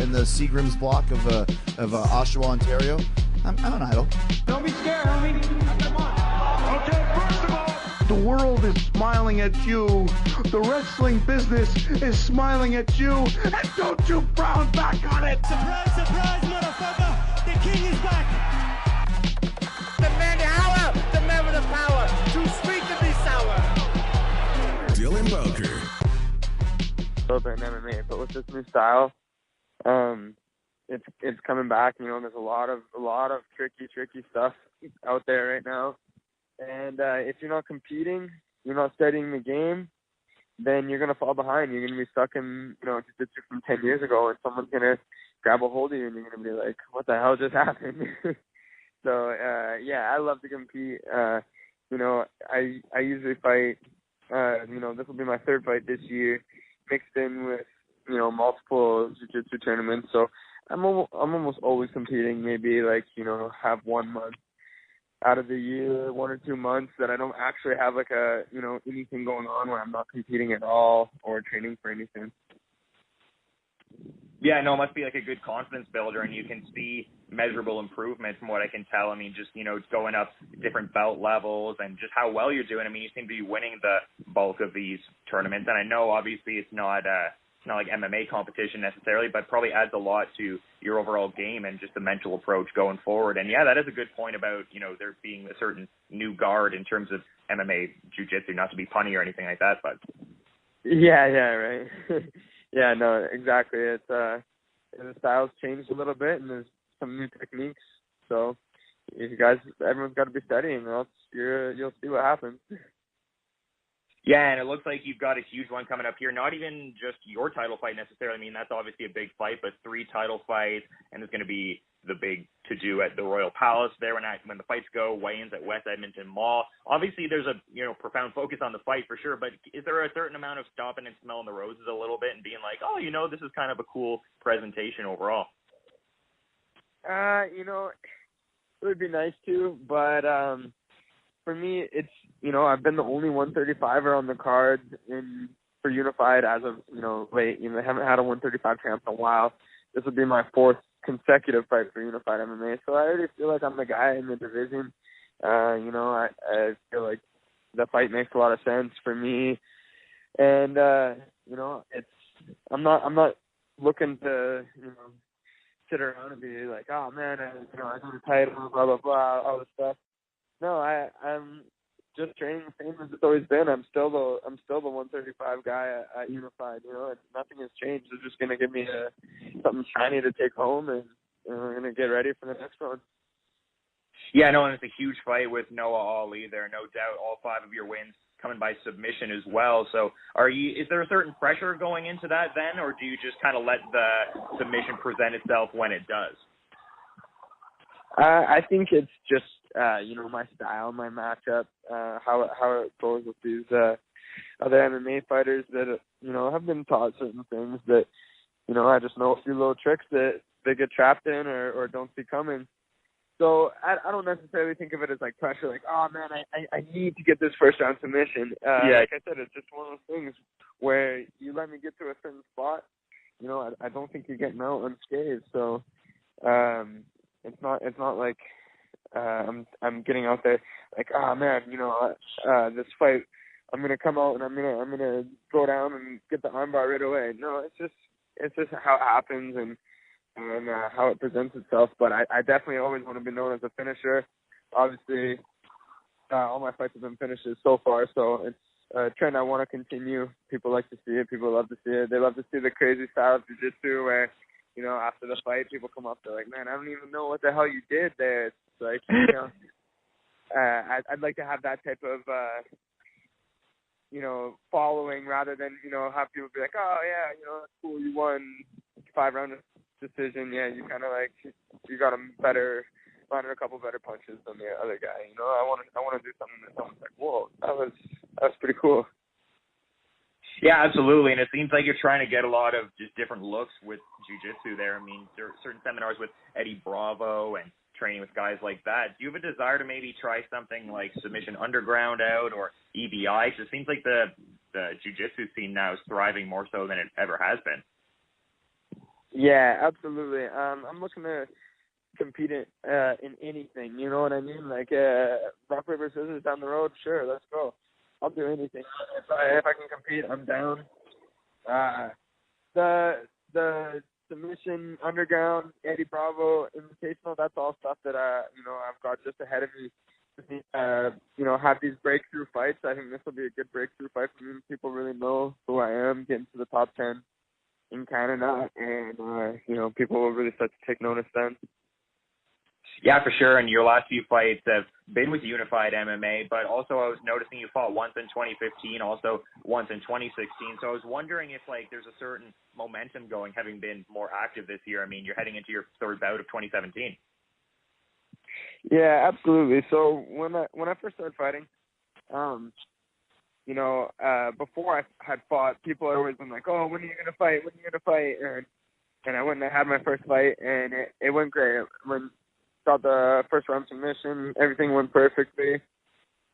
in the Seagram's block of Oshawa, Ontario. I'm an idol. Don't be scared, homie. Come on. Okay, first of all, the world is smiling at you. The wrestling business is smiling at you. And don't you frown back on it. Surprise, surprise, motherfucker. The king is back. The man, the hour. The man with the power. Too sweet to be sour. Dylan Bowker. A little bit in MMA, but with this new style, it's coming back. You know, there's a lot of tricky stuff out there right now. And if you're not competing, you're not studying the game, then you're gonna fall behind. You're gonna be stuck in, you know, jiu-jitsu from 10 years ago, and someone's gonna grab a hold of you, and you're gonna be like, "What the hell just happened?" So yeah, I love to compete. You know, I usually fight. You know, this will be my third fight this year, mixed in with, you know, multiple jiu-jitsu tournaments. So I'm almost always competing. Maybe like, you know, have 1 month out of the year, 1 or 2 months that I don't actually have like a, you know, anything going on where I'm not competing at all or training for anything. Yeah, no, it must be like a good confidence builder, and you can see measurable improvement from what I can tell. I mean, just, you know, going up different belt levels and just how well you're doing. I mean, you seem to be winning the bulk of these tournaments, and I know obviously it's not like MMA competition necessarily, but probably adds a lot to your overall game and just the mental approach going forward. And yeah, that is a good point about, you know, there being a certain new guard in terms of MMA jiu-jitsu, not to be punny or anything like that, but yeah, right. Yeah, no, exactly. It's the style's changed a little bit, and there's some new techniques. So you guys, everyone's got to be studying, or else you'll see what happens. Yeah, and it looks like you've got a huge one coming up here. Not even just your title fight necessarily. I mean, that's obviously a big fight, but 3 title fights, and there's going to be the big to-do at the Royal Palace there when the fights go, weigh-ins at West Edmonton Mall. Obviously, there's a, you know, profound focus on the fight for sure, but is there a certain amount of stopping and smelling the roses a little bit and being like, oh, you know, this is kind of a cool presentation overall? You know, it would be nice to, but for me, it's, you know, I've been the only 135er on the card for Unified as of, you know, late. You know, I haven't had a 135 champ in a while. This would be my 4th consecutive fight for Unified MMA. So I already feel like I'm the guy in the division. You know, I feel like the fight makes a lot of sense for me. And, you know, I'm not looking to, you know, sit around and be like, oh man, I got a title, blah, blah, blah, all this stuff. No, I'm just training the same as it's always been. I'm still the 135 guy at Unified. You know, and nothing has changed. They're just gonna give me something shiny to take home, and we're gonna get ready for the next one. Yeah, no, and it's a huge fight with Noah Ali there. No doubt, all 5 of your wins coming by submission as well. So, is there a certain pressure going into that then, or do you just kind of let the submission present itself when it does? I think it's just you know, my style, my matchup, how it goes with these other MMA fighters that, you know, have been taught certain things that, you know, I just know a few little tricks that they get trapped in or don't see coming. So I don't necessarily think of it as like pressure, like, oh man, I need to get this first round submission. Yeah. Like I said, it's just one of those things where you let me get to a certain spot, you know, I don't think you're getting out unscathed. So it's not like I'm getting out there like, oh man, you know, this fight I'm gonna come out and I'm gonna go down and get the armbar right away. No, it's just how it happens and how it presents itself. But I definitely always want to be known as a finisher. Obviously, all my fights have been finishes so far, so it's a trend I want to continue. People like to see it. People love to see it. They love to see the crazy style of jiu-jitsu where, you know, after the fight, people come up, they're like, man, I don't even know what the hell you did there. It's like, you know, I'd like to have that type of, you know, following rather than, you know, have people be like, oh, yeah, you know, that's cool, you won 5-round decision. Yeah, you kind of like, you got landed a couple better punches than the other guy. You know, I want to do something that someone's like, whoa, that was pretty cool. Yeah, absolutely. And it seems like you're trying to get a lot of just different looks with jiu-jitsu there. I mean, there are certain seminars with Eddie Bravo and training with guys like that. Do you have a desire to maybe try something like Submission Underground out or EBI? Because it seems like the jiu-jitsu scene now is thriving more so than it ever has been. Yeah, absolutely. I'm looking to compete in anything. You know what I mean? Like rock paper scissors down the road. Sure, let's go. I'll do anything if I can compete. I'm down. The submission underground Eddie Bravo Invitational. That's all stuff that I've got just ahead of me. Have these breakthrough fights. I think this will be a good breakthrough fight for me. People really know who I am, getting to the top 10 in Canada, and people will really start to take notice then. Yeah, for sure. And your last few fights have been with Unified MMA, but also I was noticing you fought once in 2015, also once in 2016. So I was wondering if there's a certain momentum going, having been more active this year. I mean, you're heading into your third bout of 2017. Yeah, absolutely. So when I first started fighting, before I had fought, people had always been like, "Oh, when are you gonna fight? When are you gonna fight?" And I went and I had my first fight, and it went great. When got the first round submission, everything went perfectly. It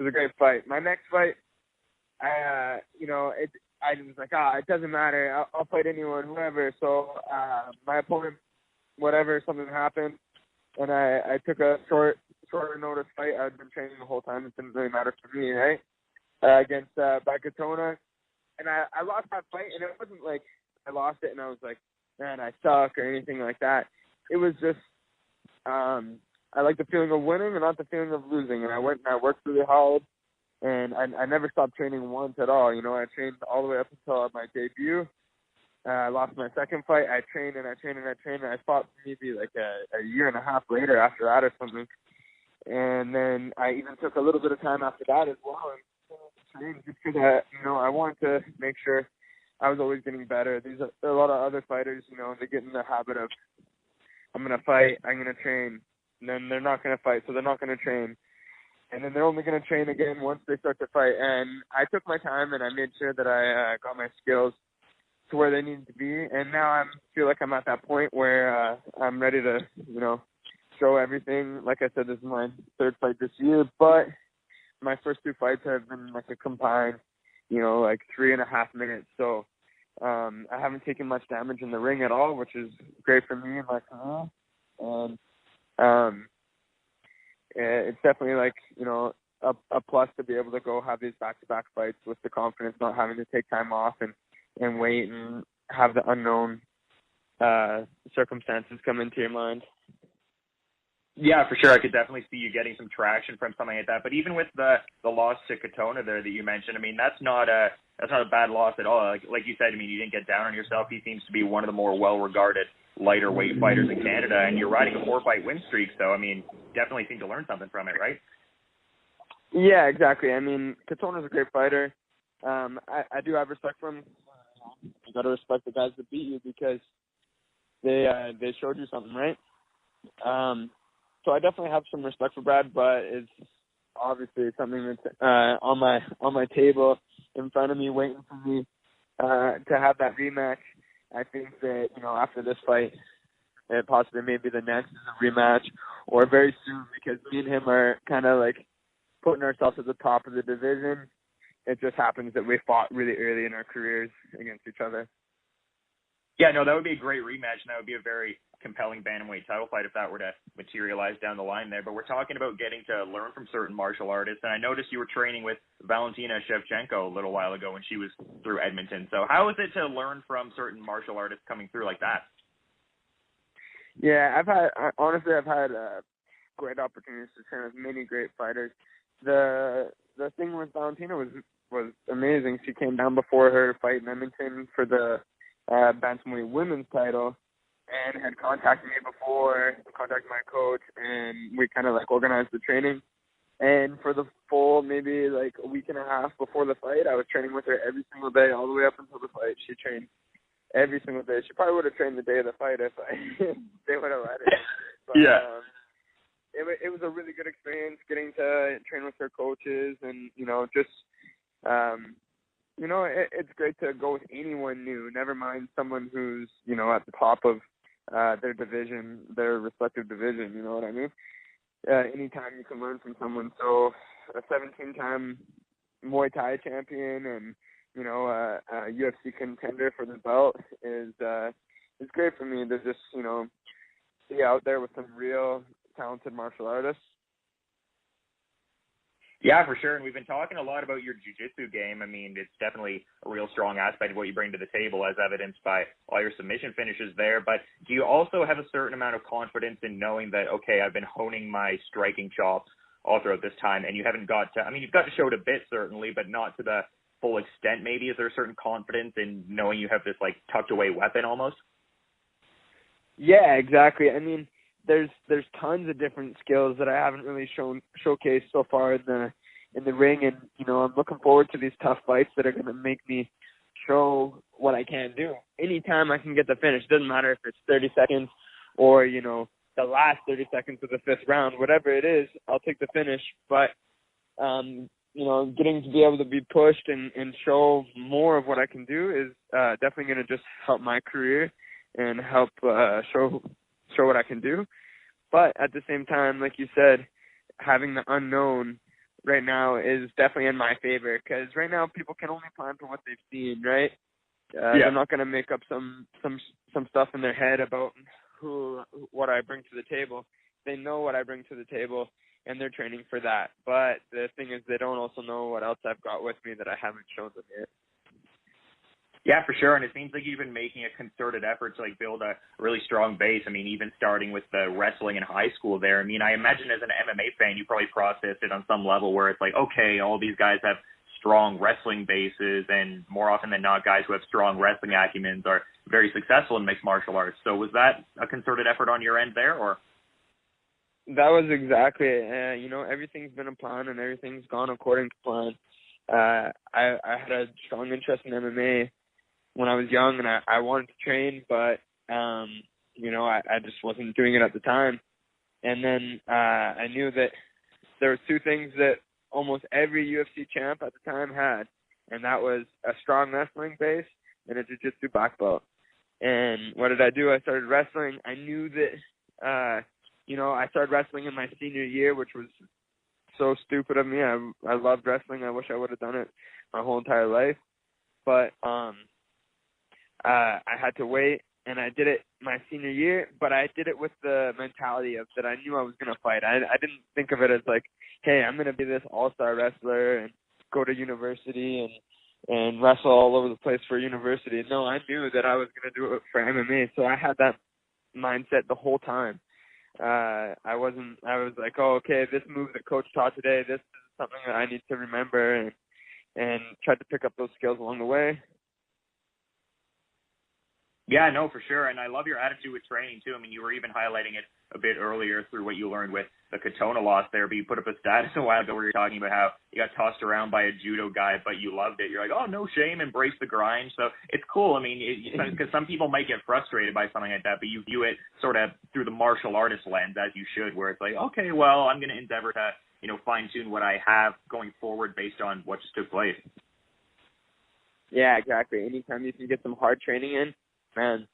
was a great fight. My next fight, I was like, it doesn't matter. I'll fight anyone, whoever. So my opponent, whatever, something happened, and I took a shorter notice fight. I'd been training the whole time. It didn't really matter for me, right? Against Bantamweight, and I lost that fight, and it wasn't like I lost it and I was like, man, I suck or anything like that. It was just I like the feeling of winning and not the feeling of losing. And I went and I worked really hard, and I never stopped training once at all. I trained all the way up until my debut. I lost my second fight. I trained and I trained and I trained, and I fought maybe like a year and a half later after that or something. And then I even took a little bit of time after that as well and trained just because I wanted to make sure I was always getting better. There are a lot of other fighters, they get in the habit of, I'm going to fight, I'm going to train, and then they're not going to fight, so they're not going to train. And then they're only going to train again once they start to fight. And I took my time and I made sure that I got my skills to where they needed to be. And now I feel like I'm at that point where I'm ready to, show everything. Like I said, this is my third fight this year, but my first two fights have been like a combined, 3.5 minutes. So I haven't taken much damage in the ring at all, which is great for me and my career. And it's definitely a plus to be able to go have these back-to-back fights with the confidence, not having to take time off and wait and have the unknown circumstances come into your mind. Yeah, for sure. I could definitely see you getting some traction from something like that. But even with the loss to Katona there that you mentioned, I mean, that's not a bad loss at all. Like you said, I mean, you didn't get down on yourself. He seems to be one of the more well-regarded lighter weight fighters in Canada, and you're riding a 4-fight win streak. So, I mean, definitely seem to learn something from it, right? Yeah, exactly. I mean, Katona's a great fighter. I do have respect for him. You got to respect the guys that beat you because they showed you something, right? So I definitely have some respect for Brad, but it's obviously something that's on my table in front of me, waiting for me to have that rematch. I think that after this fight, and possibly maybe the next is a rematch, or very soon, because me and him are kind of like putting ourselves at the top of the division. It just happens that we fought really early in our careers against each other. Yeah, no, that would be a great rematch, and that would be a very compelling bantamweight title fight if that were to materialize down the line there. But we're talking about getting to learn from certain martial artists, and I noticed you were training with Valentina Shevchenko a little while ago when she was through Edmonton. So how is it to learn from certain martial artists coming through like that? Yeah, I've had great opportunities to train with many great fighters. The thing with Valentina was amazing. She came down before her fight in Edmonton for the Bantamweight women's title, and had contacted me before, contacted my coach, and we kind of organized the training. And for the full maybe a week and a half before the fight, I was training with her every single day all the way up until the fight. She trained every single day. She probably would have trained the day of the fight if they would have let it. But, yeah. It was a really good experience getting to train with her coaches, and it's great to go with anyone new, never mind someone who's, at the top of their division, their respective division, you know what I mean? Anytime you can learn from someone. So a 17-time Muay Thai champion and, a UFC contender for the belt is it's great for me to just, you know, be out there with some real talented martial artists. Yeah, for sure. And we've been talking a lot about your jiu-jitsu game. I mean, it's definitely a real strong aspect of what you bring to the table, as evidenced by all your submission finishes there. But do you also have a certain amount of confidence in knowing that, okay, I've been honing my striking chops all throughout this time, and you haven't got to, I mean, you've got to show it a bit, certainly, but not to the full extent, maybe? Is there a certain confidence in knowing you have this, like, tucked-away weapon almost? Yeah, exactly. I mean, there's tons of different skills that I haven't really showcased so far in the ring, and you know, I'm looking forward to these tough fights that are going to make me show what I can do. Anytime I can get the finish, doesn't matter if it's 30 seconds or, you know, the last 30 seconds of the 5th round, whatever it is, I'll take the finish. But you know, getting to be able to be pushed and show more of what I can do is definitely going to just help my career and help show what I can do. But at the same time, like you said, having the unknown right now is definitely in my favor, because right now people can only plan for what they've seen, right? They're not going to make up some stuff in their head about what I bring to the table. They know what I bring to the table, and they're training for that. But the thing is, they don't also know what else I've got with me that I haven't shown them yet. Yeah, for sure. And it seems like you've been making a concerted effort to, like, build a really strong base. I mean, even starting with the wrestling in high school there. I mean, I imagine as an MMA fan, you probably processed it on some level where it's like, okay, all these guys have strong wrestling bases, and more often than not, guys who have strong wrestling acumens are very successful in mixed martial arts. So was that a concerted effort on your end there, or? That was exactly it. You know, everything's been a plan, and everything's gone according to plan. I had a strong interest in MMA when I was young, and I wanted to train, but, you know, I just wasn't doing it at the time. And then I knew that there were two things that almost every UFC champ at the time had, and that was a strong wrestling base and a jiu-jitsu black belt. And what did I do? I started wrestling. I knew that, you know, I started wrestling in my senior year, which was so stupid of me. I loved wrestling. I wish I would have done it my whole entire life. But I had to wait, and I did it my senior year, but I did it with the mentality of that I knew I was going to fight. I didn't think of it as like, hey, I'm going to be this all-star wrestler and go to university and wrestle all over the place for university. No, I knew that I was going to do it for MMA, so I had that mindset the whole time. I was like, oh, okay, this move that coach taught today, this is something that I need to remember, and tried to pick up those skills along the way. Yeah, no, for sure. And I love your attitude with training, too. I mean, you were even highlighting it a bit earlier through what you learned with the Katona loss there, but you put up a status a while ago where you're talking about how you got tossed around by a judo guy, but you loved it. You're like, oh, no shame, embrace the grind. So it's cool. I mean, because some people might get frustrated by something like that, but you view it sort of through the martial artist lens, as you should, where it's like, okay, well, I'm going to endeavor to, you know, fine-tune what I have going forward based on what just took place. Yeah, exactly. Anytime you can get some hard training in, man,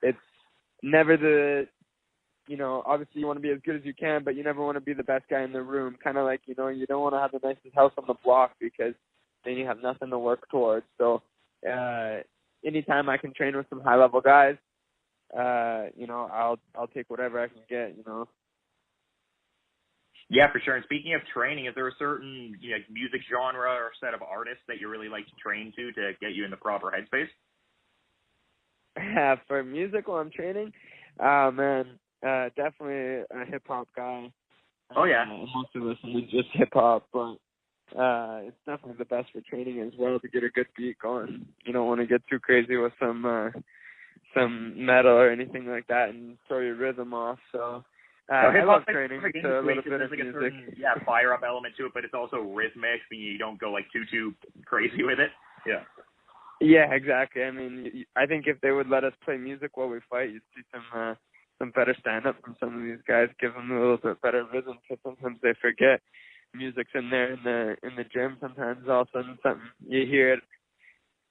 it's never the, you know, obviously you want to be as good as you can, but you never want to be the best guy in the room. Kind of like, you know, you don't want to have the nicest house on the block, because then you have nothing to work towards. So anytime I can train with some high-level guys, you know, I'll take whatever I can get, you know. Yeah, for sure. And speaking of training, is there a certain, you know, music genre or set of artists that you really like to train to get you in the proper headspace? For music while I'm training, man, definitely a hip hop guy. Oh yeah, mostly listen to just hip hop, but it's definitely the best for training as well, to get a good beat going. You don't want to get too crazy with some metal or anything like that and throw your rhythm off. So I love training to a little bit of music. Certain, fire up element to it, but it's also rhythmic, and you don't go like too crazy with it. Yeah. Yeah, exactly. I mean, I think if they would let us play music while we fight, you'd see some better stand-up from some of these guys. Give them a little bit better rhythm, because sometimes they forget music's in there in the gym. Sometimes all of a sudden something, you hear it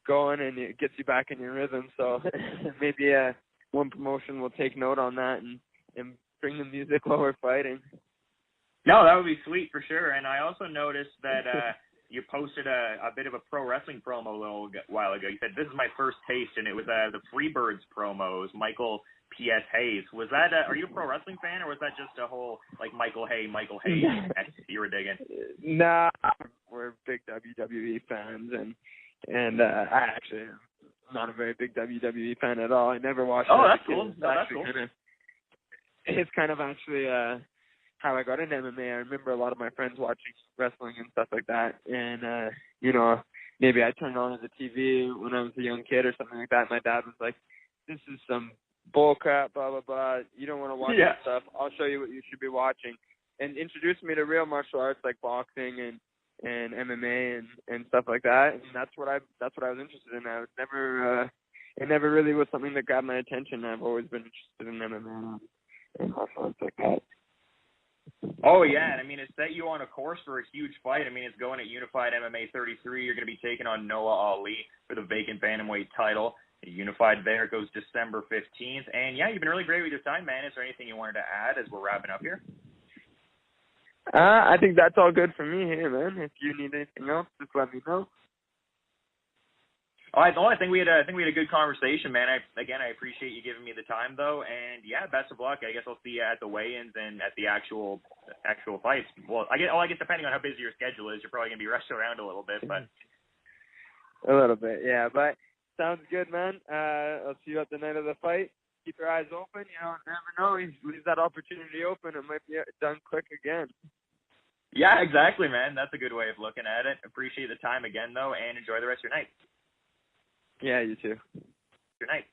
going and it gets you back in your rhythm. So maybe one promotion will take note on that and bring the music while we're fighting. No, that would be sweet for sure. And I also noticed that you posted a bit of a pro wrestling promo a little while ago. You said, "This is my first taste," and it was the Freebirds promos, Michael P.S. Hayes. Was that, are you a pro wrestling fan, or was that just a whole, like, Michael Hayes you were digging? Nah, we're big WWE fans, and I actually am not a very big WWE fan at all. I never watched. Oh, that's cool. No, that's cool. It's kind of actually how I got into MMA. I remember a lot of my friends watching wrestling and stuff like that, and you know, maybe I turned on the TV when I was a young kid or something like that. My dad was like, "This is some bull crap, blah blah blah. You don't want to watch that stuff. I'll show you what you should be watching," and introduced me to real martial arts like boxing and MMA and stuff like that. And that's what I was interested in. I was never it never really was something that grabbed my attention. I've always been interested in MMA and martial arts like that. Oh, yeah, and I mean, it set you on a course for a huge fight. I mean, it's going at Unified MMA 33. You're going to be taking on Noah Ali for the vacant Bantamweight title. Unified there goes December 15th. And, yeah, you've been really great with your time, man. Is there anything you wanted to add as we're wrapping up here? I think that's all good for me here, man. If you need anything else, just let me know. I think we had a good conversation, man. I appreciate you giving me the time, though, and yeah, best of luck. I guess I'll see you at the weigh-ins and at the actual fights. Well, I guess depending on how busy your schedule is, you're probably gonna be rushed around a little bit, but a little bit, yeah. But sounds good, man. I'll see you at the night of the fight. Keep your eyes open. You know, never know. Leave that opportunity open. It might be done quick again. Yeah, exactly, man. That's a good way of looking at it. Appreciate the time again, though, and enjoy the rest of your night. Yeah, you too. Good night.